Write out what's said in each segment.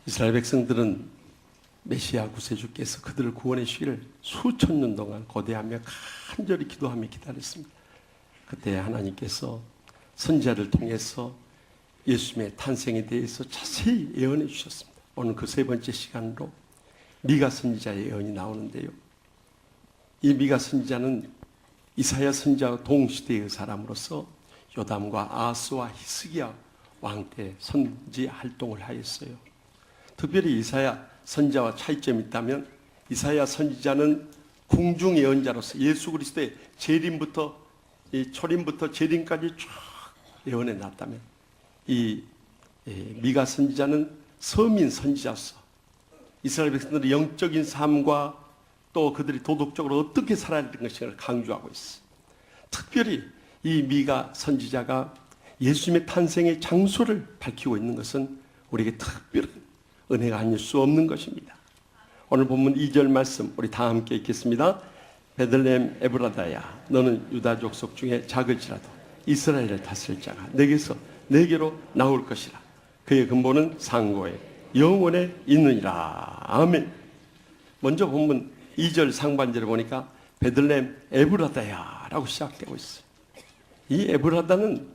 이스라엘 백성들은 메시아 구세주께서 그들을 구원해 주기를 수천 년 동안 고대하며 간절히 기도하며 기다렸습니다. 그때 하나님께서 선지자를 통해서 예수님의 탄생에 대해서 자세히 예언해 주셨습니다. 오늘 그 세 번째 시간으로 미가 선지자의 예언이 나오는데요. 이 미가 선지자는 이사야 선지자와 동시대의 사람으로서 요담과 아하스와 히스기야 왕 때 선지 활동을 하였어요. 특별히 이사야 선지자와 차이점이 있다면 이사야 선지자는 궁중 예언자로서 예수 그리스도의 재림부터 초림부터 재림까지 쭉 예언해 놨다면 이 미가 선지자는 서민 선지자로서 이스라엘 백성들의 영적인 삶과 또 그들이 도덕적으로 어떻게 살아야 되는 것을 강조하고 있어요. 특별히 이 미가 선지자가 예수님의 탄생의 장소를 밝히고 있는 것은 우리에게 특별한 은혜가 아닐 수 없는 것입니다. 오늘 본문 2절 말씀 우리 다 함께 읽겠습니다. 베들레헴 에브라다야 너는 유다 족속 중에 작을지라도 이스라엘을 다스릴 자가 내게로 나올 것이라. 그의 근본은 상고에 영원에 있느니라. 아멘. 먼저 본문 2절 상반절을 보니까 베들레헴 에브라다야 라고 시작되고 있어요. 이 에브라다는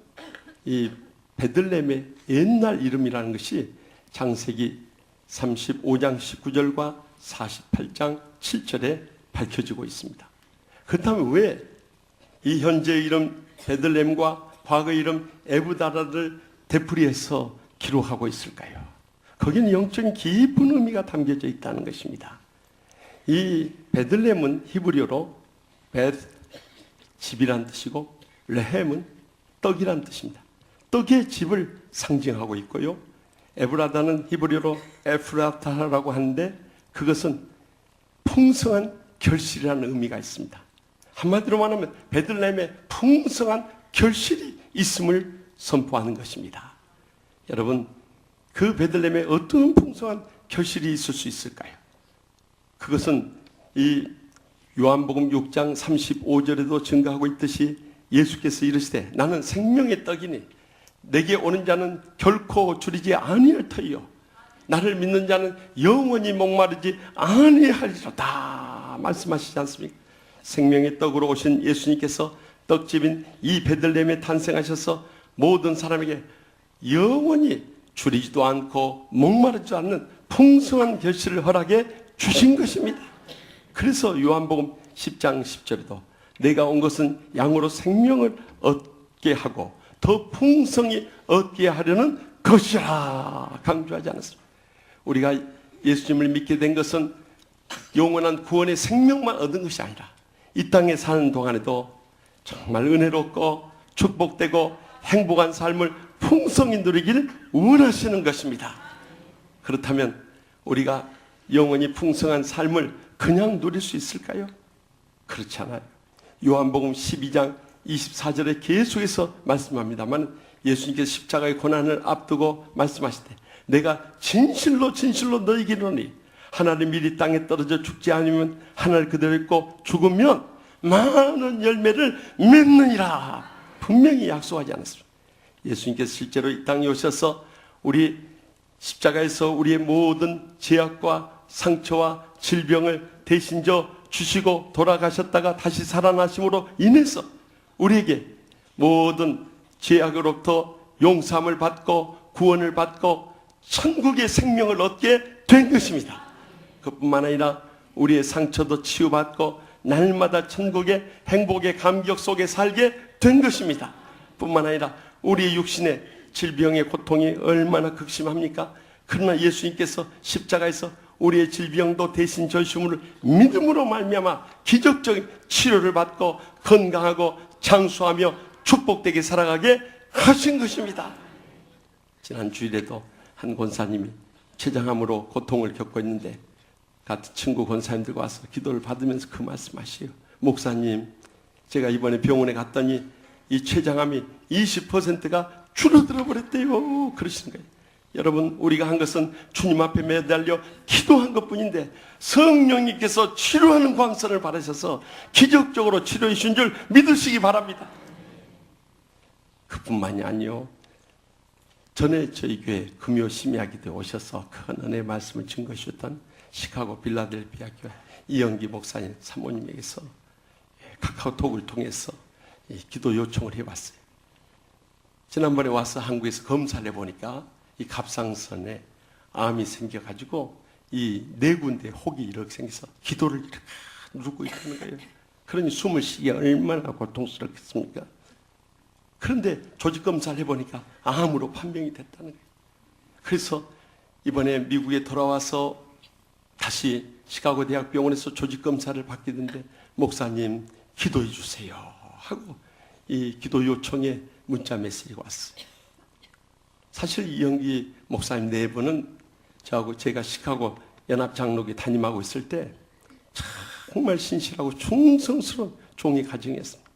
이 베들레헴의 옛날 이름이라는 것이 창세기 35장 19절과 48장 7절에 밝혀지고 있습니다. 그렇다면 왜 이 현재의 이름 베들레헴과 과거의 이름 에브라다를 되풀이해서 기록하고 있을까요? 거기는 영적인 깊은 의미가 담겨져 있다는 것입니다. 이 베들레헴은 히브리어로 집이란 뜻이고 레헴은 떡이란 뜻입니다. 떡의 집을 상징하고 있고요. 에브라다는 히브리어로 에프라타라고 하는데 그것은 풍성한 결실이라는 의미가 있습니다. 한마디로 말하면 베들레헴에 풍성한 결실이 있음을 선포하는 것입니다. 여러분, 그 베들레헴에 어떤 풍성한 결실이 있을 수 있을까요? 그것은 이 요한복음 6장 35절에도 증거하고 있듯이 예수께서 이르시되 나는 생명의 떡이니 내게 오는 자는 결코 줄이지 아니할 터이요 나를 믿는 자는 영원히 목마르지 아니하리로다 말씀하시지 않습니까? 생명의 떡으로 오신 예수님께서 떡집인 이 베들레헴에 탄생하셔서 모든 사람에게 영원히 줄이지도 않고 목마르지 않는 풍성한 결실을 허락해 주신 것입니다. 그래서 요한복음 10장 10절에도 내가 온 것은 양으로 생명을 얻게 하고 더 풍성히 얻게 하려는 것이라 강조하지 않았습니다. 우리가 예수님을 믿게 된 것은 영원한 구원의 생명만 얻은 것이 아니라 이 땅에 사는 동안에도 정말 은혜롭고 축복되고 행복한 삶을 풍성히 누리기를 원하시는 것입니다. 그렇다면 우리가 영원히 풍성한 삶을 그냥 누릴 수 있을까요? 그렇지 않아요. 요한복음 12장 24절에 계속해서 말씀합니다만 예수님께서 십자가의 고난을 앞두고 말씀하시되 내가 진실로 너희에게 이르노니 하나를 미리 땅에 떨어져 죽지 않으면 하나를 그대로 있고 죽으면 많은 열매를 맺느니라 분명히 약속하지 않았습니다. 예수님께서 실제로 이 땅에 오셔서 우리 십자가에서 우리의 모든 죄악과 상처와 질병을 대신 져 주시고 돌아가셨다가 다시 살아나심으로 인해서 우리에게 모든 죄악으로부터 용서함을 받고 구원을 받고 천국의 생명을 얻게 된 것입니다. 그뿐만 아니라 우리의 상처도 치유받고 날마다 천국의 행복의 감격 속에 살게 된 것입니다. 뿐만 아니라 우리의 육신의 질병의 고통이 얼마나 극심합니까? 그러나 예수님께서 십자가에서 우리의 질병도 대신 져주심을 믿음으로 말미암아 기적적인 치료를 받고 건강하고 장수하며 축복되게 살아가게 하신 것입니다. 지난 주일에도 한 권사님이 췌장암으로 고통을 겪고 있는데 같은 친구 권사님들과 와서 기도를 받으면서 그 말씀하시요. 목사님, 제가 이번에 병원에 갔더니 이 췌장암이 20%가 줄어들어 버렸대요. 그러시는 거예요. 여러분, 우리가 한 것은 주님 앞에 매달려 기도한 것뿐인데 성령님께서 치료하는 광선을 받으셔서 기적적으로 치료해 주신 줄 믿으시기 바랍니다. 그뿐만이 아니요, 전에 저희 교회 금요 심야기도에 오셔서 큰 은혜의 말씀을 증거하셨던 시카고 빌라델피아 교회 이영기 목사님 사모님에게서 카카오톡을 통해서 기도 요청을 해봤어요. 지난번에 와서 한국에서 검사를 해보니까 이 갑상선에 암이 생겨가지고 이 네 군데 혹이 이렇게 생겨서 기도를 이렇게 누르고 있다는 거예요. 그러니 숨을 쉬기 얼마나 고통스럽겠습니까? 그런데 조직 검사를 해보니까 암으로 판명이 됐다는 거예요. 그래서 이번에 미국에 돌아와서 다시 시카고 대학병원에서 조직 검사를 받게 됐는데 목사님 기도해 주세요 하고 이 기도 요청에 문자 메시지가 왔어요. 사실 이영기 목사님 네 분은 저하고 제가 시카고 연합장로교 담임하고 있을 때 정말 신실하고 충성스러운 종이 가정이었습니다.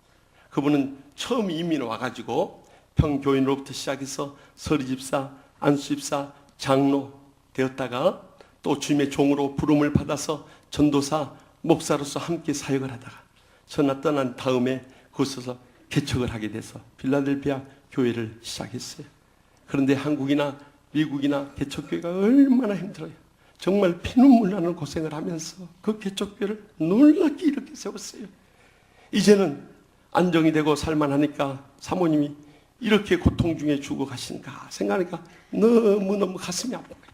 그분은 처음 이민 와가지고 평교인으로부터 시작해서 서리집사, 안수집사, 장로 되었다가 또 주님의 종으로 부름을 받아서 전도사, 목사로서 함께 사역을 하다가 전하 떠난 다음에 그곳에서 개척을 하게 돼서 필라델피아 교회를 시작했어요. 그런데 한국이나 미국이나 개척교회가 얼마나 힘들어요. 정말 피눈물 나는 고생을 하면서 그 개척교회를 놀랍게 이렇게 세웠어요. 이제는 안정이 되고 살만하니까 사모님이 이렇게 고통 중에 죽어가신가 생각하니까 너무너무 가슴이 아픈 거예요.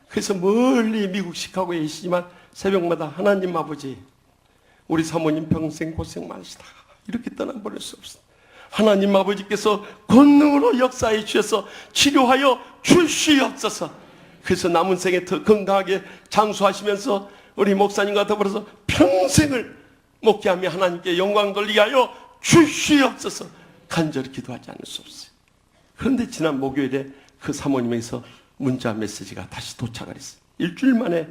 그래서 멀리 미국 시카고에 계시지만 새벽마다 하나님 아버지 우리 사모님 평생 고생 많으시다 이렇게 떠나보낼 수 없습니다. 하나님 아버지께서 권능으로 역사해 주셔서 치료하여 주시옵소서. 그래서 남은 생에 더 건강하게 장수하시면서 우리 목사님과 더불어서 평생을 목회하며 하나님께 영광 돌리게 하여 주시옵소서. 간절히 기도하지 않을 수 없어요. 그런데 지난 목요일에 그 사모님에게서 문자 메시지가 다시 도착을 했어요. 일주일 만에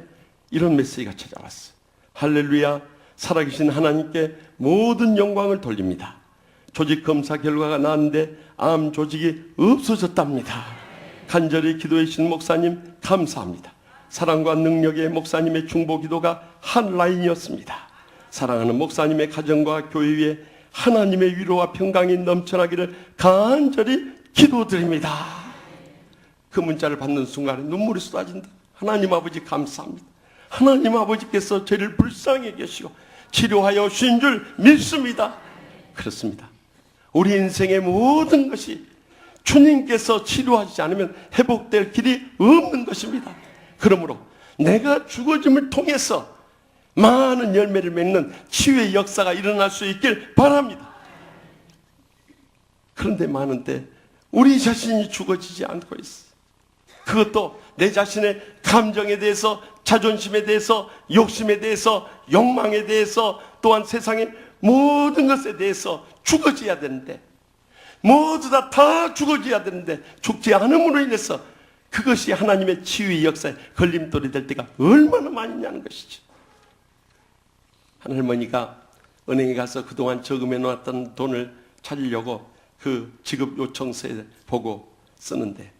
이런 메시지가 찾아왔어요. 할렐루야, 살아계신 하나님께 모든 영광을 돌립니다. 조직 검사 결과가 나왔는데 암 조직이 없어졌답니다. 간절히 기도해 주신 목사님 감사합니다. 사랑과 능력의 목사님의 중보 기도가 한 라인이었습니다. 사랑하는 목사님의 가정과 교회 위에 하나님의 위로와 평강이 넘쳐나기를 간절히 기도드립니다. 그 문자를 받는 순간에 눈물이 쏟아진다. 하나님 아버지 감사합니다. 하나님 아버지께서 저를 불쌍히 계시고 치료하여 주신 줄 믿습니다. 그렇습니다. 우리 인생의 모든 것이 주님께서 치료하지 않으면 회복될 길이 없는 것입니다. 그러므로 내가 죽어짐을 통해서 많은 열매를 맺는 치유의 역사가 일어날 수 있길 바랍니다. 그런데 많은 때 우리 자신이 죽어지지 않고 있어요. 그것도 내 자신의 감정에 대해서, 자존심에 대해서, 욕심에 대해서, 욕망에 대해서, 또한 세상의 모든 것에 대해서 죽어져야 되는데, 모두 다 죽어져야 되는데 죽지 않음으로 인해서 그것이 하나님의 치유의 역사에 걸림돌이 될 때가 얼마나 많이 있냐는 것이죠. 한 할머니가 은행에 가서 그동안 저금해 놓았던 돈을 찾으려고 그 지급 요청서에 보고 쓰는데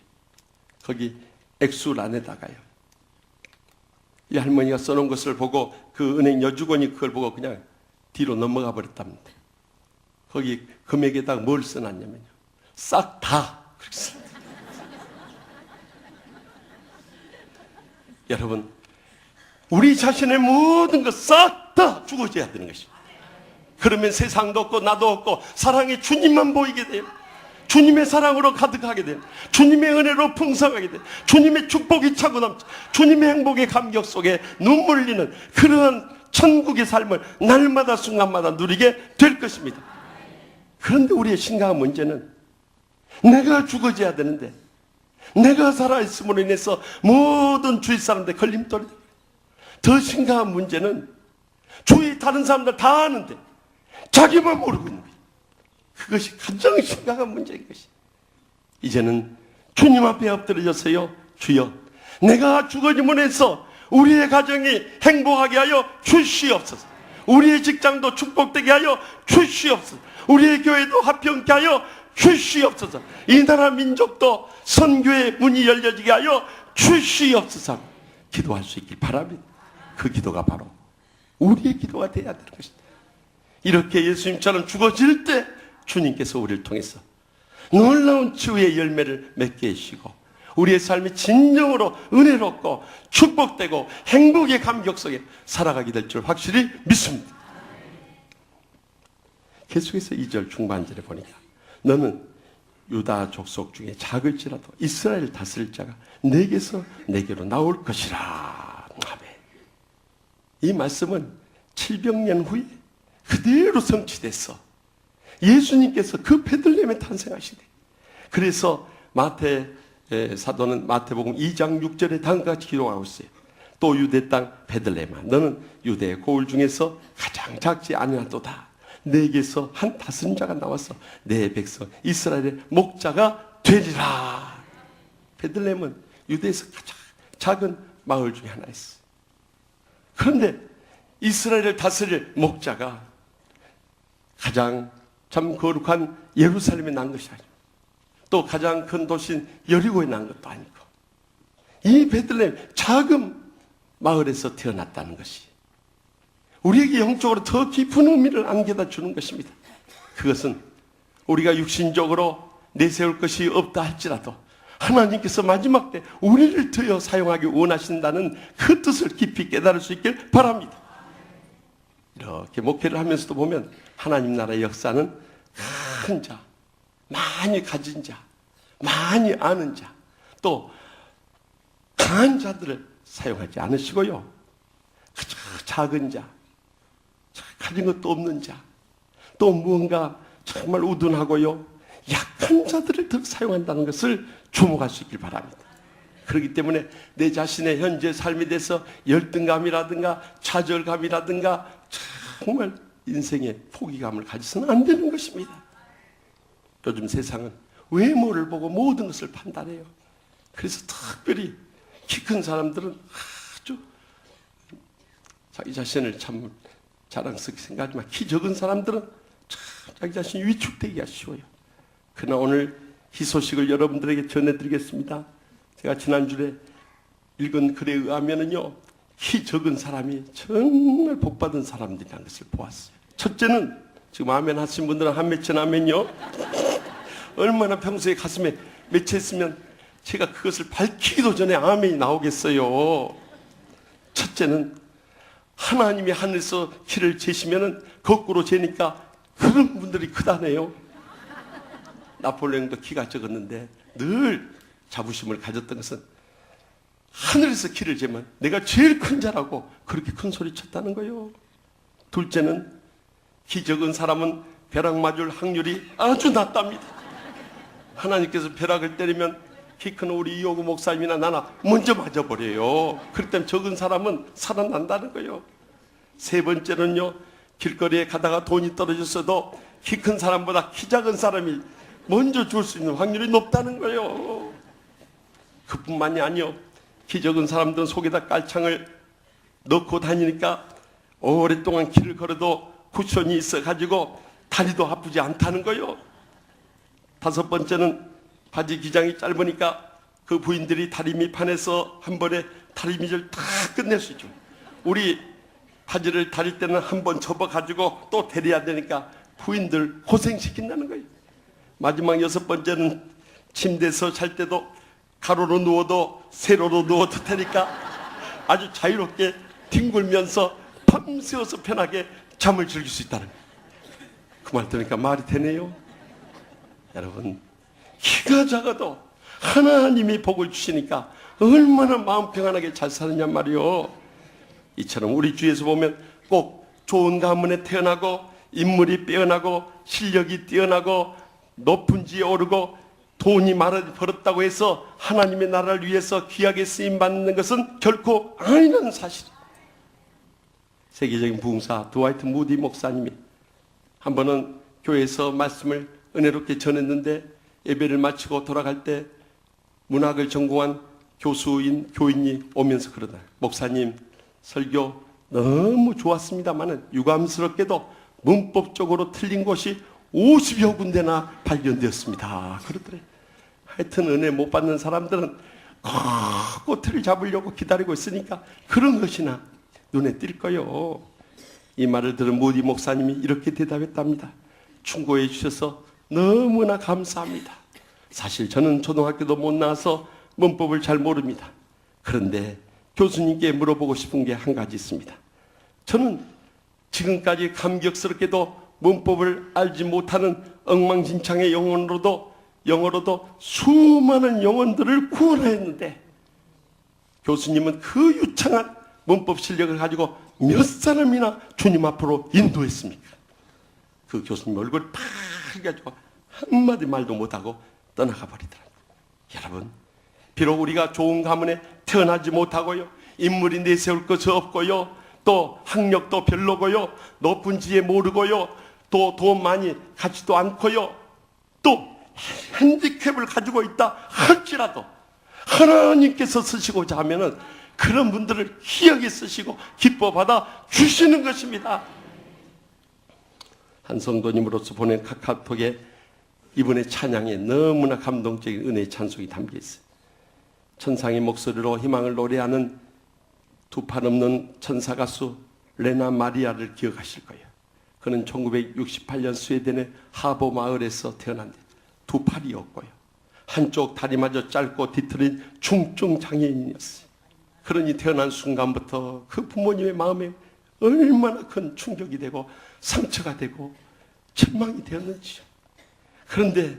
거기 액수란에다가요, 이 할머니가 써놓은 것을 보고 그 은행 여직원이 그걸 보고 그냥 뒤로 넘어가 버렸답니다. 거기 금액에다가 뭘 써놨냐면요, 싹 다 그렇게 써놨어요. 여러분, 우리 자신의 모든 것 싹 다 죽어져야 되는 것입니다. 그러면 세상도 없고 나도 없고 사랑의 주님만 보이게 돼요. 주님의 사랑으로 가득하게 돼요. 주님의 은혜로 풍성하게 돼요. 주님의 축복이 차고 넘쳐 주님의 행복의 감격 속에 눈물 흘리는 그러한 천국의 삶을 날마다 순간마다 누리게 될 것입니다. 그런데 우리의 심각한 문제는 내가 죽어져야 되는데 내가 살아있음으로 인해서 모든 주위 사람들 걸림돌이. 더 심각한 문제는 주위 다른 사람들 다 아는데 자기만 모르고 있는 거예요. 그것이 가장 심각한 문제인 것이. 이제는 주님 앞에 엎드려져서요, 주여 내가 죽어짐으로 해서 우리의 가정이 행복하게 하여 주시옵소서. 우리의 직장도 축복되게 하여 주시옵소서. 우리의 교회도 화평케 하여 주시옵소서. 이 나라 민족도 선교의 문이 열려지게 하여 주시옵소서. 기도할 수 있길 바랍니다. 그 기도가 바로 우리의 기도가 되어야 되는 것입니다. 이렇게 예수님처럼 죽어질 때 주님께서 우리를 통해서 놀라운 치유의 열매를 맺게 해주시고 우리의 삶이 진정으로 은혜롭고 축복되고 행복의 감격 속에 살아가게 될 줄 확실히 믿습니다. 계속해서 2절 중반절에 보니까 너는 유다 족속 중에 작을지라도 이스라엘 다스릴 자가 내게서 내게로 나올 것이라. 아멘. 이 말씀은 700년 후에 그대로 성취됐어. 예수님께서 그 베들레헴에 탄생하시대. 그래서 마태 사도는 마태복음 2장 6절에 다음과 같이 기록하고 있어요. 또 유대 땅 베들레헴아 너는 유대의 고을 중에서 가장 작지 아니하도다. 내게서 한 다스린 자가 나와서 내 백성 이스라엘의 목자가 되리라. 베들레헴은 유대에서 가장 작은 마을 중에 하나였어요. 그런데 이스라엘을 다스릴 목자가 가장 참 거룩한 예루살렘에 난 것이 아니고 또 가장 큰 도시인 여리고에 난 것도 아니고 이 베들레헴 작은 마을에서 태어났다는 것이 우리에게 영적으로 더 깊은 의미를 안겨다 주는 것입니다. 그것은 우리가 육신적으로 내세울 것이 없다 할지라도 하나님께서 마지막 때 우리를 더여 사용하기 원하신다는 그 뜻을 깊이 깨달을 수 있길 바랍니다. 이렇게 목회를 하면서도 보면 하나님 나라의 역사는 큰 자, 많이 가진 자, 많이 아는 자, 또 강한 자들을 사용하지 않으시고요. 그저 작은 자, 가진 것도 없는 자, 또 무언가 정말 우둔하고요. 약한 자들을 더 사용한다는 것을 주목할 수 있길 바랍니다. 그렇기 때문에 내 자신의 현재 삶에 대해서 열등감이라든가 좌절감이라든가 정말 인생의 포기감을 가지서는 안 되는 것입니다. 요즘 세상은 외모를 보고 모든 것을 판단해요. 그래서 특별히 키 큰 사람들은 아주 자기 자신을 참 자랑스럽게 생각하지만 키 적은 사람들은 참 자기 자신이 위축되기가 쉬워요. 그러나 오늘 희소식을 여러분들에게 전해드리겠습니다. 제가 지난주에 읽은 글에 의하면은요, 키 적은 사람이 정말 복받은 사람들이라는 것을 보았어요. 첫째는 지금 아멘 하신 분들은 한 맺힌 아멘요. 얼마나 평소에 가슴에 맺혀있으면 제가 그것을 밝히기도 전에 아멘이 나오겠어요. 첫째는 하나님이 하늘에서 키를 재시면은 거꾸로 재니까 그런 분들이 크다네요. 나폴레옹도 키가 적었는데 늘 자부심을 가졌던 것은 하늘에서 키를 재면 내가 제일 큰 자라고 그렇게 큰 소리 쳤다는 거예요. 둘째는 키 적은 사람은 벼락 맞을 확률이 아주 낮답니다. 하나님께서 벼락을 때리면 키 큰 우리 이호구 목사님이나 나나 먼저 맞아버려요. 그렇기 때문에 적은 사람은 살아난다는 거예요. 세 번째는요, 길거리에 가다가 돈이 떨어졌어도 키 큰 사람보다 키 작은 사람이 먼저 줄 수 있는 확률이 높다는 거예요. 그뿐만이 아니요, 키 적은 사람들은 속에다 깔창을 넣고 다니니까 오랫동안 길을 걸어도 쿠션이 있어가지고 다리도 아프지 않다는 거예요. 다섯 번째는 바지 기장이 짧으니까 그 부인들이 다리 밑판에서 한 번에 다리 밑을 다 끝낼 수 있죠. 우리 바지를 다릴 때는 한 번 접어가지고 또 데려야 되니까 부인들 고생시킨다는 거예요. 마지막 여섯 번째는 침대에서 잘 때도 가로로 누워도 세로로 누워도 되니까 아주 자유롭게 뒹굴면서 밤새워서 편하게 잠을 즐길 수 있다는 거예요. 그 말 들으니까 말이 되네요. 여러분, 키가 작아도 하나님이 복을 주시니까 얼마나 마음 평안하게 잘 사느냐 말이요. 이처럼 우리 주위에서 보면 꼭 좋은 가문에 태어나고 인물이 빼어나고 실력이 뛰어나고 높은 지에 오르고 돈이 많이 벌었다고 해서 하나님의 나라를 위해서 귀하게 쓰임받는 것은 결코 아니라는 사실. 세계적인 부흥사 드와이트 무디 목사님이 한 번은 교회에서 말씀을 은혜롭게 전했는데 예배를 마치고 돌아갈 때 문학을 전공한 교인이 오면서 그러다. 목사님, 설교 너무 좋았습니다마는 유감스럽게도 문법적으로 틀린 것이 50여 군데나 발견되었습니다. 그러더래. 하여튼 은혜 못 받는 사람들은 꼬투리를 잡으려고 기다리고 있으니까 그런 것이나 눈에 띌 거요. 이 말을 들은 모디 목사님이 이렇게 대답했답니다. 충고해 주셔서 너무나 감사합니다. 사실 저는 초등학교도 못 나와서 문법을 잘 모릅니다. 그런데 교수님께 물어보고 싶은 게 한 가지 있습니다. 저는 지금까지 감격스럽게도 문법을 알지 못하는 엉망진창의 영어로도 수많은 영혼들을 구원하였는데 교수님은 그 유창한 문법 실력을 가지고 몇 사람이나 주님 앞으로 인도했습니까? 그 교수님 얼굴 파가지고 한마디 말도 못하고 떠나가 버리더랍니다. 여러분, 비록 우리가 좋은 가문에 태어나지 못하고요, 인물이 내세울 것이 없고요, 또 학력도 별로고요, 높은 지혜 모르고요, 또 돈 많이 가지도 않고요, 또 핸디캡을 가지고 있다 할지라도 하나님께서 쓰시고자 하면은 그런 분들을 희하게 쓰시고 기뻐 받아 주시는 것입니다. 한 성도님으로서 보낸 카카오톡에 이분의 찬양에 너무나 감동적인 은혜의 찬송이 담겨 있어요. 천상의 목소리로 희망을 노래하는 두 팔 없는 천사 가수 레나 마리아를 기억하실 거예요. 그는 1968년 스웨덴의 하보 마을에서 태어난데 두 팔이 없고요, 한쪽 다리마저 짧고 뒤틀린 중증 장애인이었어요. 그러니 태어난 순간부터 그 부모님의 마음에 얼마나 큰 충격이 되고 상처가 되고 절망이 되었는지요. 그런데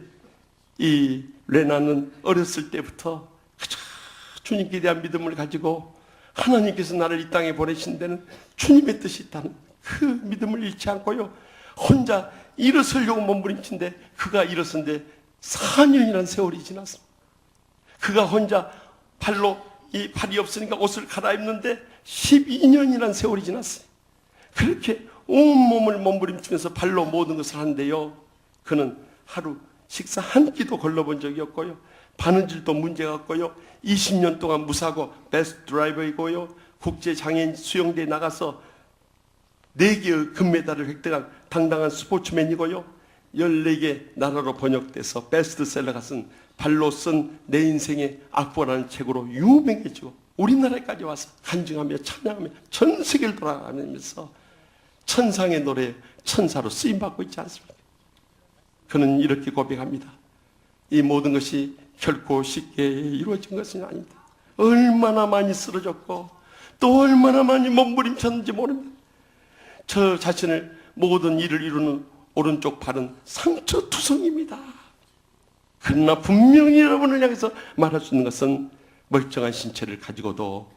이 레나는 어렸을 때부터 주님께 대한 믿음을 가지고 하나님께서 나를 이 땅에 보내신 데는 주님의 뜻이 있다는 그 믿음을 잃지 않고요, 혼자 일어서려고 몸부림친데 그가 일어선데 4년이라는 세월이 지났습니다. 그가 혼자 이 팔이 없으니까 옷을 갈아입는데 12년이라는 세월이 지났어요. 그렇게 온몸을 몸부림치면서 발로 모든 것을 하는데요, 그는 하루 식사 한 끼도 걸러본 적이 없고요, 바느질도 문제가 없고요, 20년 동안 무사고 베스트 드라이버이고요, 국제장애인 수영대에 나가서 4개의 금메달을 획득한 당당한 스포츠맨이고요, 14개 나라로 번역돼서 베스트셀러가 쓴 발로 쓴 내 인생의 악보라는 책으로 유명해지고 우리나라까지 와서 간증하며 찬양하며 전 세계를 돌아다니면서 천상의 노래 천사로 쓰임받고 있지 않습니까? 그는 이렇게 고백합니다. 이 모든 것이 결코 쉽게 이루어진 것은 아닙니다. 얼마나 많이 쓰러졌고 또 얼마나 많이 몸부림쳤는지 모릅니다. 저 자신을 모든 일을 이루는 오른쪽 팔은 상처투성입니다. 그러나 분명히 여러분을 향해서 말할 수 있는 것은 멀쩡한 신체를 가지고도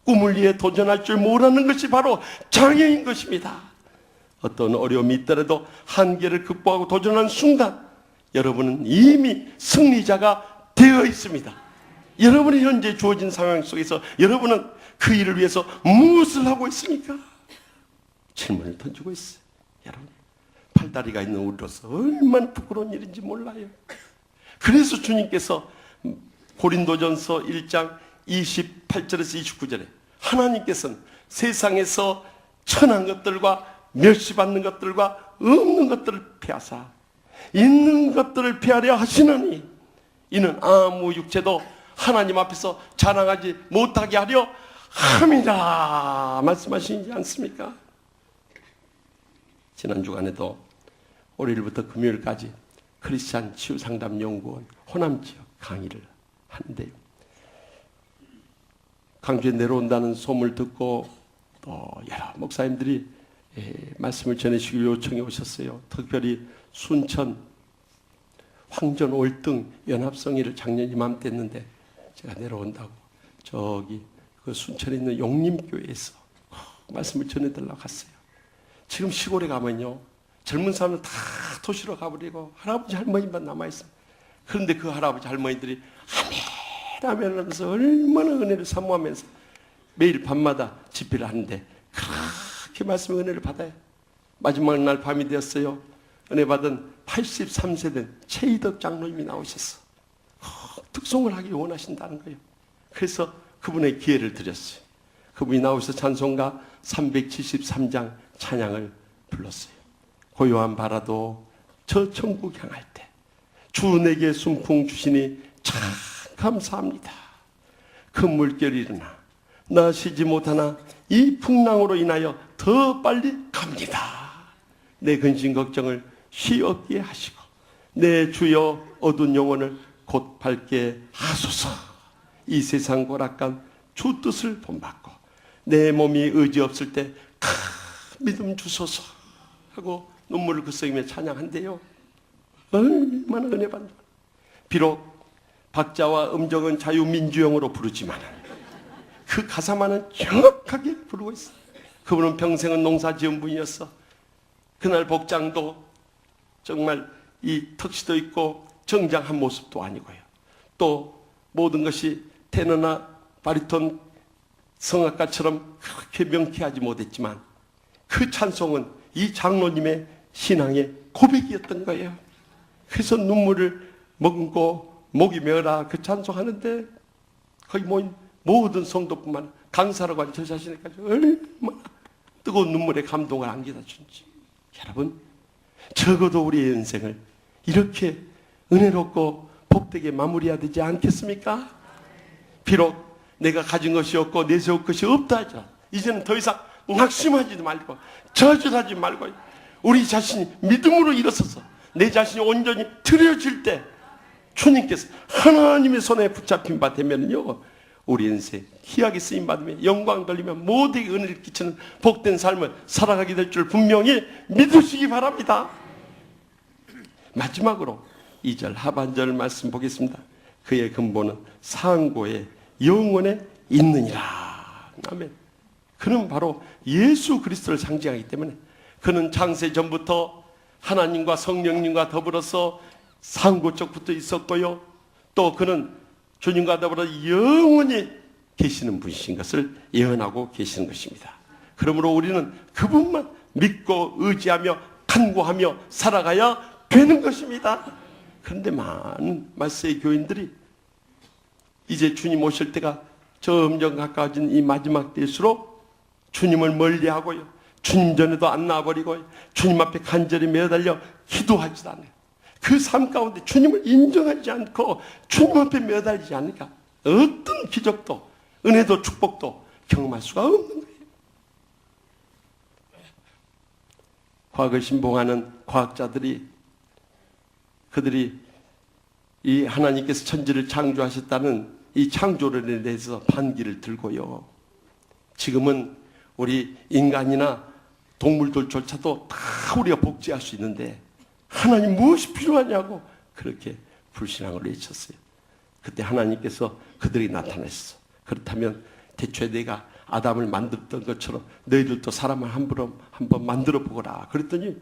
꿈을 위해 도전할 줄 모르는 것이 바로 장애인 것입니다. 어떤 어려움이 있더라도 한계를 극복하고 도전하는 순간 여러분은 이미 승리자가 되어 있습니다. 여러분의 현재 주어진 상황 속에서 여러분은 그 일을 위해서 무엇을 하고 있습니까? 질문을 던지고 있어요. 여러분, 팔다리가 있는 우리로서 얼마나 부끄러운 일인지 몰라요. 그래서 주님께서 고린도전서 1장 28절에서 29절에 하나님께서는 세상에서 천한 것들과 멸시받는 것들과 없는 것들을 피하사 있는 것들을 피하려 하시나니 이는 아무 육체도 하나님 앞에서 자랑하지 못하게 하려 함이라 말씀하시지 않습니까? 지난 주간에도 월요일부터 금요일까지 크리스찬 치유상담연구원 호남 지역 강의를 하는데요, 강주에 내려온다는 소문을 듣고 또 여러 목사님들이 말씀을 전해주길 요청해 오셨어요. 특별히 순천 황전 월등 연합성회를 작년 이맘때 했는데 제가 내려온다고 저기 그 순천에 있는 용림교회에서 말씀을 전해달라고 갔어요. 지금 시골에 가면요, 젊은 사람들 다 도시로 가버리고 할아버지 할머니만 남아있어요. 그런데 그 할아버지 할머니들이 아멘 하면서 얼마나 은혜를 사모하면서 매일 밤마다 집회를 하는데 그렇게 말씀의 은혜를 받아요. 마지막 날 밤이 되었어요. 은혜 받은 83세 된 최이덕 장로님이 나오셨어. 특송을 하기 원하신다는 거예요. 그래서 그분의 기회를 드렸어요. 그분이 나오셔서 찬송가 373장 찬양을 불렀어요. 고요한 바라도 저 천국 향할 때 주 내게 순풍 주시니 참 감사합니다. 그 물결이 일어나 나 쉬지 못하나 이 풍랑으로 인하여 더 빨리 갑니다. 내 근심 걱정을 쉬었게 하시고 내 주여 어두운 영혼을 곧 밝게 하소서. 이 세상 고락간 주 뜻을 본받고 내 몸이 의지 없을 때 믿음 주소서 하고 눈물을 글썽이며 찬양한대요. 얼마나 은혜 받는. 비록 박자와 음정은 자유민주형으로 부르지만 그 가사만은 정확하게 부르고 있어. 그분은 평생은 농사 지은 분이었어. 그날 복장도 정말 이 턱시도 있고 정장한 모습도 아니고요. 또 모든 것이 테너나 바리톤 성악가처럼 그렇게 명쾌하지 못했지만 그 찬송은 이 장로님의 신앙의 고백이었던 거예요. 그래서 눈물을 머금고 목이 메어라 그 찬송하는데 거기 모인 모든 성도뿐만 강사라고 한 저 자신에까지 얼마나 뜨거운 눈물에 감동을 안겨다 준지. 여러분, 적어도 우리의 인생을 이렇게 은혜롭고 복되게 마무리해야 되지 않겠습니까? 비록 내가 가진 것이 없고 내세울 것이 없다 하죠. 이제는 더 이상 낙심하지도 말고 저주하지 말고 우리 자신이 믿음으로 일어서서 내 자신이 온전히 드려질 때 주님께서 하나님의 손에 붙잡힌 바 되면요, 우리 인생 희하게 쓰임 받으며 영광 돌리며 모두에게 은혜를 끼치는 복된 삶을 살아가게 될 줄 분명히 믿으시기 바랍니다. 마지막으로 2절 하반절 말씀 보겠습니다. 그의 근본은 상고의 영원에 있느니라. 아멘. 그는 바로 예수 그리스도를 상징하기 때문에 그는 창세 전부터 하나님과 성령님과 더불어서 상고적부터 있었고요. 또 그는 주님과 더불어 영원히 계시는 분이신 것을 예언하고 계시는 것입니다. 그러므로 우리는 그분만 믿고 의지하며 간구하며 살아가야 되는 것입니다. 그런데 많은 말세의 교인들이 이제 주님 오실 때가 점점 가까워진 이 마지막 때일수록 주님을 멀리하고요, 주님 전에도 안 나와버리고 주님 앞에 간절히 매달려 기도하지도 않아요. 그 삶 가운데 주님을 인정하지 않고 주님 앞에 매달리지 않으니까 어떤 기적도 은혜도 축복도 경험할 수가 없는 거예요. 과거 신봉하는 과학자들이 그들이 이 하나님께서 천지를 창조하셨다는 이 창조론에 대해서 반기를 들고요, 지금은 우리 인간이나 동물들조차도 다 우리가 복제할 수 있는데 하나님 무엇이 필요하냐고 그렇게 불신앙을 외쳤어요. 그때 하나님께서 그들이 나타났어. 그렇다면 대초에 내가 아담을 만들었던 것처럼 너희들도 사람을 한번 만들어 보거라. 그랬더니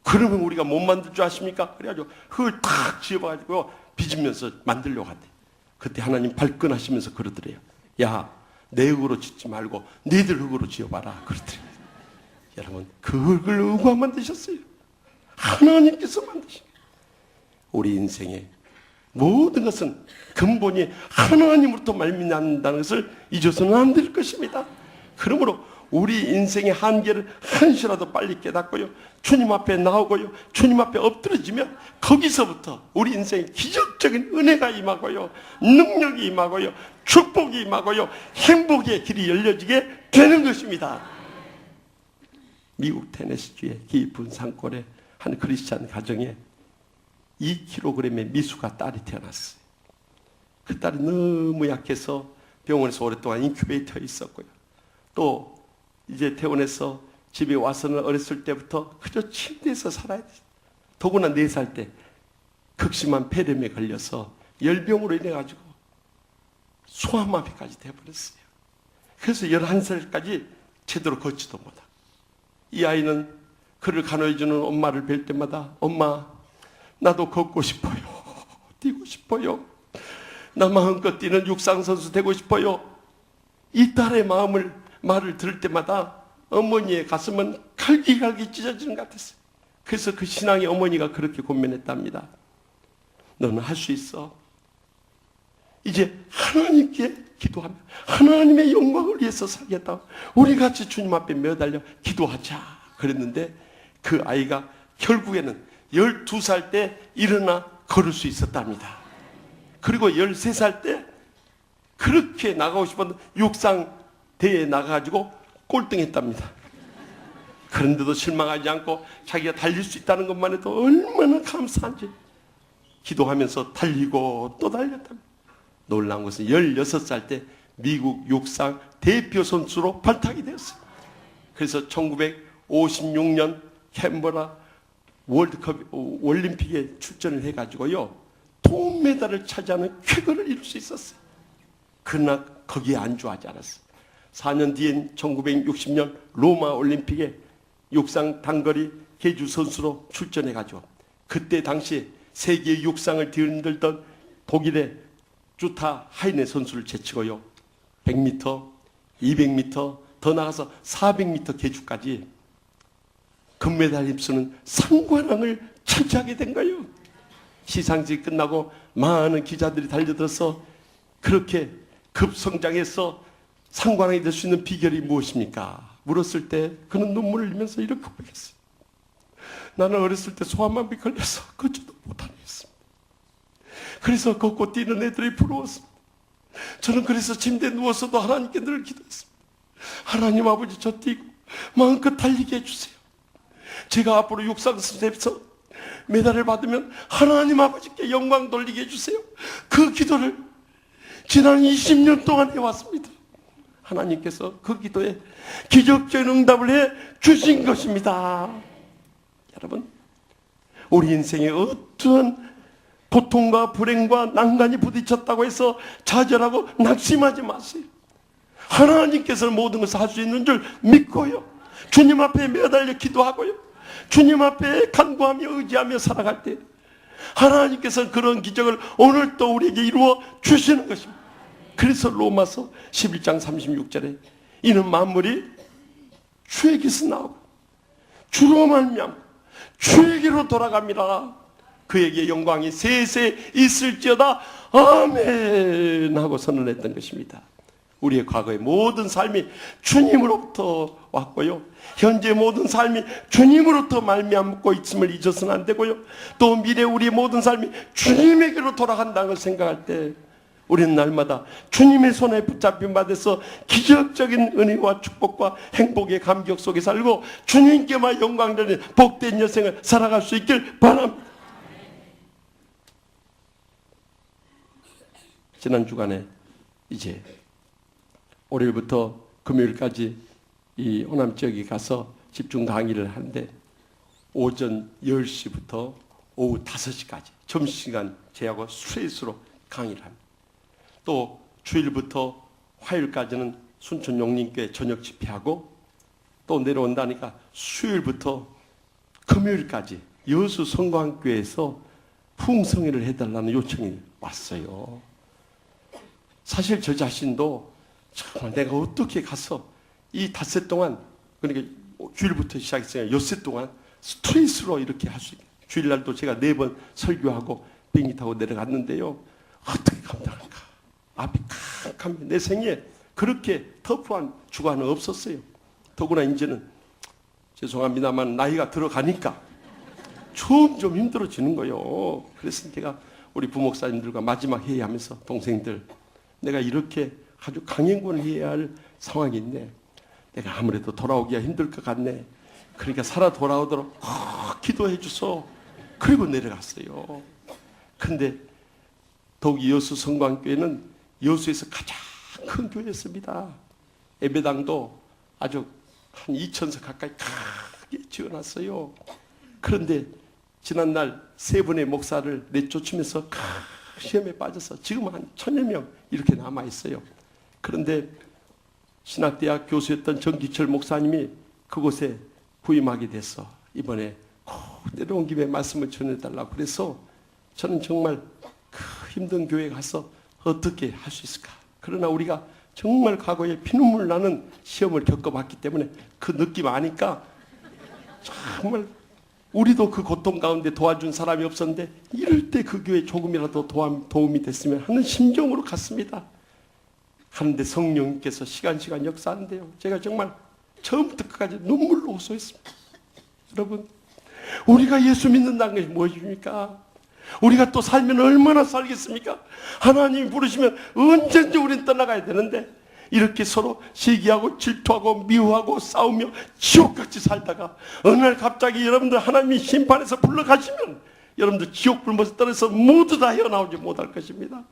그러면 우리가 못 만들 줄 아십니까? 그래가지고 흙을 탁 지어봐가지고 빚으면서 만들려고 하대. 그때 하나님 발끈하시면서 그러더래요. 야, 내 흙으로 짓지 말고 너희들 흙으로 지어봐라. 그러더래요. 여러분, 그 흙을 누가 만드셨어요? 하나님께서 만드신 거예요. 우리 인생의 모든 것은 근본이 하나님으로부터 말미암는다는 것을 잊어서는 안 될 것입니다. 그러므로 우리 인생의 한계를 한시라도 빨리 깨닫고요, 주님 앞에 나오고요, 주님 앞에 엎드려지면 거기서부터 우리 인생에 기적적인 은혜가 임하고요, 능력이 임하고요, 축복이 임하고요, 행복의 길이 열려지게 되는 것입니다. 미국 테네시주의 깊은 산골에 한 크리스찬 가정에 2kg의 미숙아 딸이 태어났어요. 그 딸이 너무 약해서 병원에서 오랫동안 인큐베이터에 있었고요. 또 이제 퇴원해서 집에 와서는 어렸을 때부터 그저 침대에서 살아야 돼요. 더구나 4살 때 극심한 폐렴에 걸려서 열병으로 인해가지고 소아마비까지 돼버렸어요. 그래서 11살까지 제대로 걷지도 못하고, 이 아이는 그를 간호해주는 엄마를 뵐 때마다 엄마, 나도 걷고 싶어요. 뛰고 싶어요. 나 마음껏 뛰는 육상선수 되고 싶어요. 이 딸의 말을 들을 때마다 어머니의 가슴은 갈기갈기 찢어지는 것 같았어요. 그래서 그 신앙의 어머니가 그렇게 고민했답니다. 너는 할 수 있어. 이제 하나님께 기도하며 하나님의 영광을 위해서 살겠다. 우리 같이 주님 앞에 매달려 기도하자. 그랬는데 그 아이가 결국에는 12살 때 일어나 걸을 수 있었답니다. 그리고 13살 때 그렇게 나가고 싶었는데 육상대회에 나가가지고 꼴등했답니다. 그런데도 실망하지 않고 자기가 달릴 수 있다는 것만 해도 얼마나 감사한지 기도하면서 달리고 또 달렸답니다. 놀라운 것은 16살 때 미국 육상 대표 선수로 발탁이 되었어요. 그래서 1956년 캔버라 월드컵 올림픽에 출전을 해가지고요,銅메달을 차지하는 쾌거를 이룰 수 있었어요. 그러나 거기에 안주하지 않았어요. 4년 뒤엔 1960년 로마 올림픽에 육상 단거리 계주 선수로 출전해가지고 그때 당시에 세계 육상을 뒤흔들던 독일의 주타 하이네 선수를 제치고요, 100m, 200m, 더 나가서 400m 계주까지 금메달 휩쓰는 상관왕을 차지하게 된 거예요. 시상식이 끝나고 많은 기자들이 달려들어서 그렇게 급성장해서 상관왕이 될 수 있는 비결이 무엇입니까? 물었을 때 그는 눈물을 흘리면서 이렇게 고백했어요. 나는 어렸을 때 소아마비 걸려서 걷지도 못하겠습니다. 그래서 걷고 뛰는 애들이 부러웠습니다. 저는 그래서 침대에 누워서도 하나님께 늘 기도했습니다. 하나님 아버지, 저 뛰고 마음껏 달리게 해주세요. 제가 앞으로 육상 선수에서 메달을 받으면 하나님 아버지께 영광 돌리게 해주세요. 그 기도를 지난 20년 동안 해왔습니다. 하나님께서 그 기도에 기적적인 응답을 해 주신 것입니다. 여러분, 우리 인생에 어떠한 고통과 불행과 난간이 부딪혔다고 해서 좌절하고 낙심하지 마세요. 하나님께서 모든 것을 할 수 있는 줄 믿고요, 주님 앞에 매달려 기도하고요, 주님 앞에 간구하며 의지하며 살아갈 때 하나님께서 그런 기적을 오늘 또 우리에게 이루어 주시는 것입니다. 그래서 로마서 11장 36절에 이는 만물이 주에게서 나오고 주로 말미암아 주에게로 돌아갑니다. 그에게 영광이 세세 있을지어다. 아멘 하고 선언했던 것입니다. 우리의 과거의 모든 삶이 주님으로부터 왔고요, 현재 모든 삶이 주님으로부터 말미암고 있음을 잊어서는 안 되고요, 또 미래 우리의 모든 삶이 주님에게로 돌아간다는 걸 생각할 때 우리는 날마다 주님의 손에 붙잡힌 바 돼서 기적적인 은혜와 축복과 행복의 감격 속에 살고 주님께만 영광 돌리는 복된 여생을 살아갈 수 있길 바랍니다. 지난 주간에 이제 월요일부터 금요일까지 이 호남 지역에 가서 집중 강의를 하는데 오전 10시부터 오후 5시까지 점심시간 제하고 스트레스로 강의를 합니다. 또 주일부터 화요일까지는 순천 용림교회 저녁 집회하고 또 내려온다니까 수요일부터 금요일까지 여수 성광교회에서 풍성회를 해달라는 요청이 왔어요. 사실 저 자신도 정말 내가 어떻게 가서 이 닷새 동안, 그러니까 주일부터 시작했으니까 엿새 동안 스트레스로 이렇게 할 수 있게, 주일날도 제가 4번 설교하고 비행기 타고 내려갔는데요, 어떻게 감당할까? 앞이 캄캄해. 내 생에 그렇게 터프한 주간은 없었어요. 더구나 이제는 죄송합니다만 나이가 들어가니까 점점 힘들어지는 거예요. 그래서 제가 우리 부목사님들과 마지막 회의하면서 동생들, 내가 이렇게 아주 강행군을 해야 할 상황이 있네. 내가 아무래도 돌아오기가 힘들 것 같네. 그러니까 살아 돌아오도록 기도해 주소. 그리고 내려갔어요. 근데 더욱 여수 성광교회는 여수에서 가장 큰 교회였습니다. 예배당도 아주 한 2,000석 가까이 크게 지어놨어요. 그런데 지난날 3분의 목사를 내쫓으면서 시험에 빠져서 지금 한 1,000여 명 이렇게 남아있어요. 그런데 신학대학 교수였던 정기철 목사님이 그곳에 부임하게 돼서 이번에 꼭 내려온 김에 말씀을 전해달라고 그래서 저는 정말 그 힘든 교회에 가서 어떻게 할 수 있을까? 그러나 우리가 정말 과거에 피눈물 나는 시험을 겪어봤기 때문에 그 느낌 아니까 정말 우리도 그 고통 가운데 도와준 사람이 없었는데 이럴 때 그 교회에 조금이라도 도움이 됐으면 하는 심정으로 갔습니다. 하는데 성령님께서 시간 역사하는데요, 제가 정말 처음부터 끝까지 눈물로 호소했습니다. 여러분, 우리가 예수 믿는다는 것이 무엇입니까? 우리가 또 살면 얼마나 살겠습니까? 하나님이 부르시면 언제든지 우리는 떠나가야 되는데 이렇게 서로 시기하고 질투하고 미워하고 싸우며 지옥같이 살다가 어느 날 갑자기 여러분들 하나님이 심판해서 불러가시면 여러분들 지옥 불못에 떨어져서 모두 다 헤어나오지 못할 것입니다.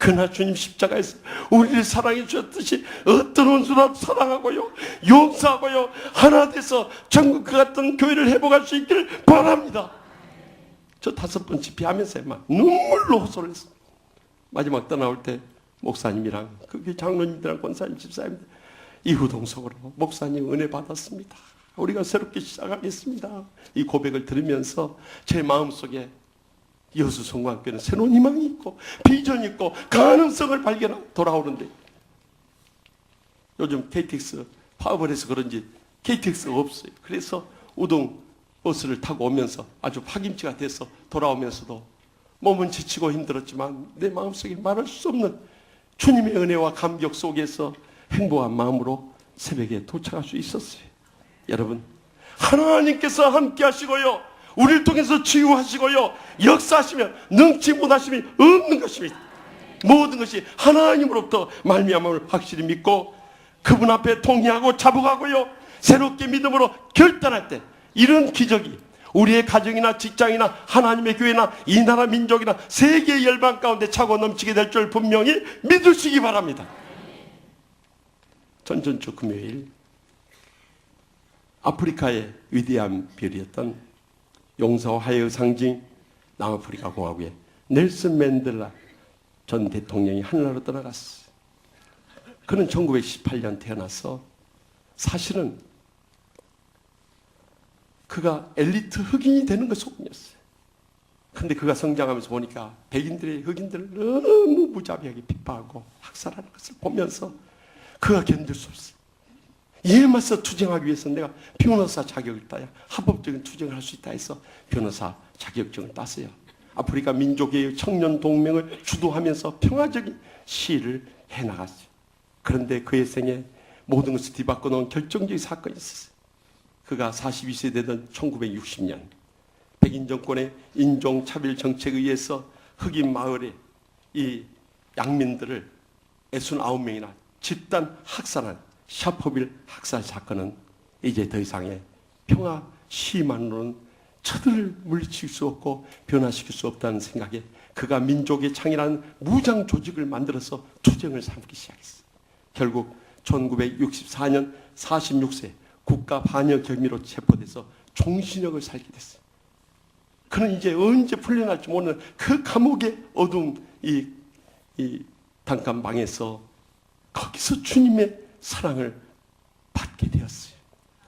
그러나 주님 십자가에서 우리를 사랑해 주셨듯이 어떤 원수라도 사랑하고요, 용서하고요, 하나 돼서 전국 그 같은 교회를 회복할 수 있기를 바랍니다. 저 5번 집회하면서 막 눈물로 호소를 했습니다. 마지막 떠나올 때 목사님이랑 그 장로님들랑 권사님, 집사님들 이후동성으로 목사님 은혜 받았습니다. 우리가 새롭게 시작하겠습니다. 이 고백을 들으면서 제 마음속에 여수성광교회는 새로운 희망이 있고 비전이 있고 가능성을 발견하고 돌아오는데, 요즘 KTX 파업을 해서 그런지 KTX가 없어요. 그래서 우동 버스를 타고 오면서 아주 파김치가 돼서 돌아오면서도 몸은 지치고 힘들었지만 내 마음속에 말할 수 없는 주님의 은혜와 감격 속에서 행복한 마음으로 새벽에 도착할 수 있었어요. 여러분, 하나님께서 함께 하시고요, 우리를 통해서 치유하시고요, 역사하시면 능치 못하심이 없는 것입니다. 모든 것이 하나님으로부터 말미암음을 확실히 믿고 그분 앞에 통회하고 자복하고요, 새롭게 믿음으로 결단할 때 이런 기적이 우리의 가정이나 직장이나 하나님의 교회나 이 나라 민족이나 세계의 열방 가운데 차고 넘치게 될 줄 분명히 믿으시기 바랍니다. 전전주 금요일 아프리카의 위대한 별이었던 용서와 화해의 상징 남아프리카 공화국의 넬슨 맨델라 전 대통령이 하늘나라로 떠나갔어요. 그는 1918년 태어나서 사실은 그가 엘리트 흑인이 되는 것 소문이었어요. 근데 그가 성장하면서 보니까 백인들의 흑인들을 너무 무자비하게 비판하고 학살하는 것을 보면서 그가 견딜 수 없어요. 이에 맞서 투쟁하기 위해서 내가 변호사 자격을 따야 합법적인 투쟁을 할 수 있다 해서 변호사 자격증을 땄어요. 아프리카 민족의 청년 동맹을 주도하면서 평화적인 시위를 해나갔어요. 그런데 그의 생에 모든 것을 뒤바꿔 놓은 결정적인 사건이 있었어요. 그가 42세 되던 1960년 백인 정권의 인종차별 정책에 의해서 흑인 마을에 이 양민들을 69명이나 집단 학살한 샤퍼빌 학살 사건은 이제 더 이상의 평화 시위만으로는 저들을 물리칠 수 없고 변화시킬 수 없다는 생각에 그가 민족의 창이라는 무장 조직을 만들어서 투쟁을 삼기 시작했어요. 결국 1964년 46세 국가 반역 혐의로 체포돼서 종신형을 살게 됐어요. 그는 이제 언제 풀려날지 모르는 그 감옥의 어두운 이 단칸방에서 거기서 주님의 사랑을 받게 되었어요.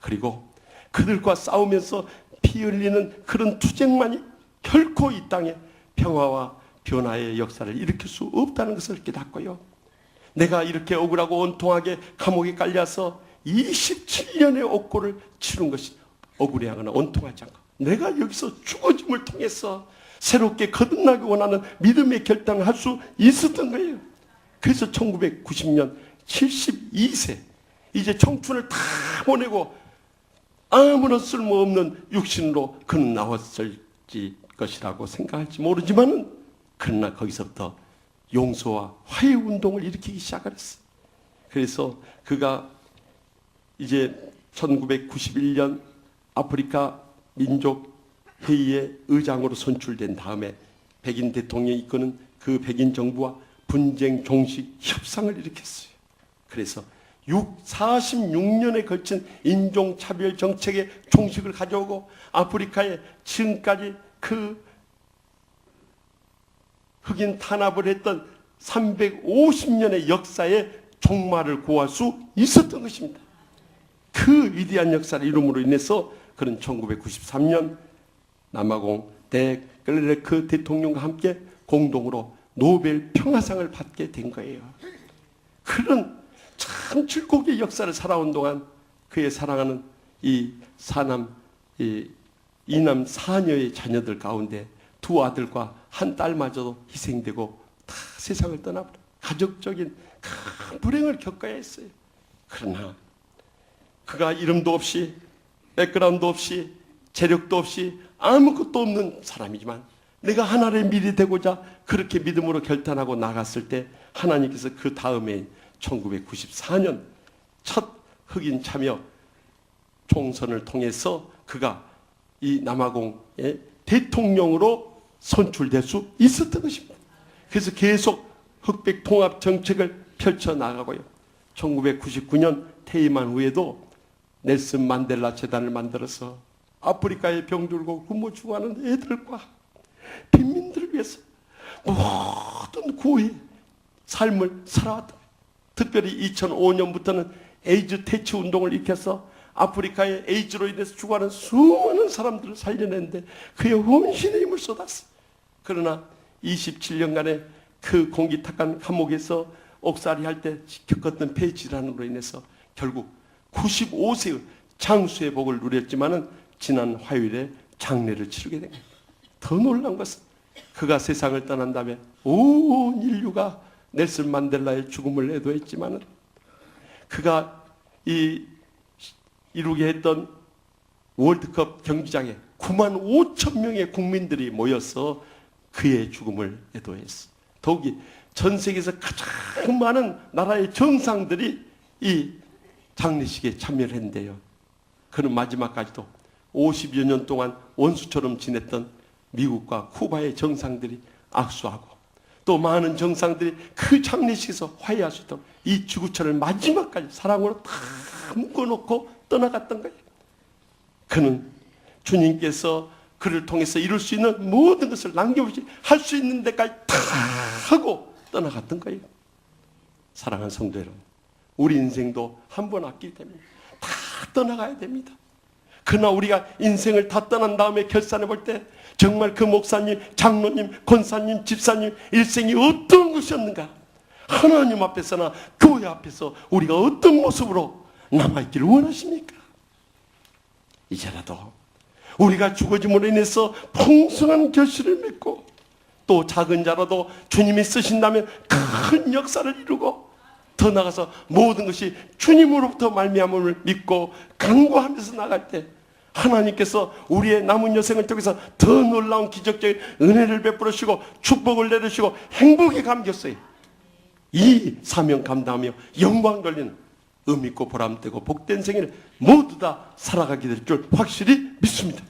그리고 그들과 싸우면서 피 흘리는 그런 투쟁만이 결코 이 땅에 평화와 변화의 역사를 일으킬 수 없다는 것을 깨닫고요, 내가 이렇게 억울하고 온통하게 감옥에 깔려서 27년의 옥고를 치른 것이 억울해하거나 온통하지 않고 내가 여기서 죽어짐을 통해서 새롭게 거듭나기 원하는 믿음의 결단을 할 수 있었던 거예요. 그래서 1990년 72세 이제 청춘을 다 보내고 아무런 쓸모없는 육신으로 그는 나왔을 것이라고 생각할지 모르지만은 그러나 거기서부터 용서와 화해 운동을 일으키기 시작했어요. 그래서 그가 이제 1991년 아프리카 민족회의의 의장으로 선출된 다음에 백인 대통령이 이끄는 그 백인 정부와 분쟁 종식 협상을 일으켰어요. 그래서 46년에 걸친 인종차별 정책의 종식을 가져오고 아프리카에 지금까지 그 흑인 탄압을 했던 350년의 역사에 종말을 고할 수 있었던 것입니다. 그 위대한 역사를 이름으로 인해서 그는 1993년 남아공 데클레르크 대통령과 함께 공동으로 노벨 평화상을 받게 된 거예요. 그런 참 즐겁게 역사를 살아온 동안 그의 사랑하는 이 이남 사녀의 자녀들 가운데 두 아들과 한 딸마저도 희생되고 다 세상을 떠나버려 가족적인 큰 불행을 겪어야 했어요. 그러나 그가 이름도 없이 백그라운드 없이 재력도 없이 아무것도 없는 사람이지만 내가 하나님의 미리 되고자 그렇게 믿음으로 결단하고 나갔을 때 하나님께서 그 다음에 1994년 첫 흑인 참여 총선을 통해서 그가 이 남아공의 대통령으로 선출될 수 있었던 것입니다. 그래서 계속 흑백 통합 정책을 펼쳐나가고요. 1999년 퇴임한 후에도 넬슨 만델라 재단을 만들어서 아프리카에 병들고 굶어 죽어가는 애들과 빈민들을 위해서 모든 구호의 삶을 살아왔다. 특별히 2005년부터는 에이즈 퇴치 운동을 일으켜서 아프리카의 에이즈로 인해서 죽어가는 수많은 사람들을 살려냈는데 그의 헌신의 힘을 쏟았어. 그러나 27년간의 그 공기탁한 감옥에서 옥살이 할 때 겪었던 폐질환으로 인해서 결국 95세의 장수의 복을 누렸지만은 지난 화요일에 장례를 치르게 된 겁니다. 더 놀라운 것은 그가 세상을 떠난 다음에 온 인류가 넬슨 만델라의 죽음을 애도했지만은 그가 이루게 했던 월드컵 경기장에 9만 5천 명의 국민들이 모여서 그의 죽음을 애도했어. 더욱이 전 세계에서 가장 많은 나라의 정상들이 이 장례식에 참여를 했는데요. 그는 마지막까지도 50여 년 동안 원수처럼 지냈던 미국과 쿠바의 정상들이 악수하고 또 많은 정상들이 그 장례식에서 화해할 수 있도록 이 지구촌을 마지막까지 사랑으로 다 묶어놓고 떠나갔던 거예요. 그는 주님께서 그를 통해서 이룰 수 있는 모든 것을 남겨보시 할 수 있는 데까지 다 하고 떠나갔던 거예요. 사랑하는 성도 여러분, 우리 인생도 한 번 왔기 때문에 다 떠나가야 됩니다. 그러나 우리가 인생을 다 떠난 다음에 결산해 볼 때 정말 그 목사님, 장로님, 권사님, 집사님 일생이 어떤 것이었는가, 하나님 앞에서나 교회 앞에서 우리가 어떤 모습으로 남아있기를 원하십니까? 이제라도 우리가 죽어짐으로 인해서 풍성한 결실을 맺고 또 작은 자라도 주님이 쓰신다면 큰 역사를 이루고 더 나아가서 모든 것이 주님으로부터 말미암음을 믿고 간구하면서 나갈 때 하나님께서 우리의 남은 여생을 통해서 더 놀라운 기적적인 은혜를 베풀어 주시고 축복을 내려주시고 행복에 감겼어요. 이 사명 감당하며 영광 돌리는 의미 있고 보람되고 복된 생애를 모두 다 살아가게 될 줄 확실히 믿습니다.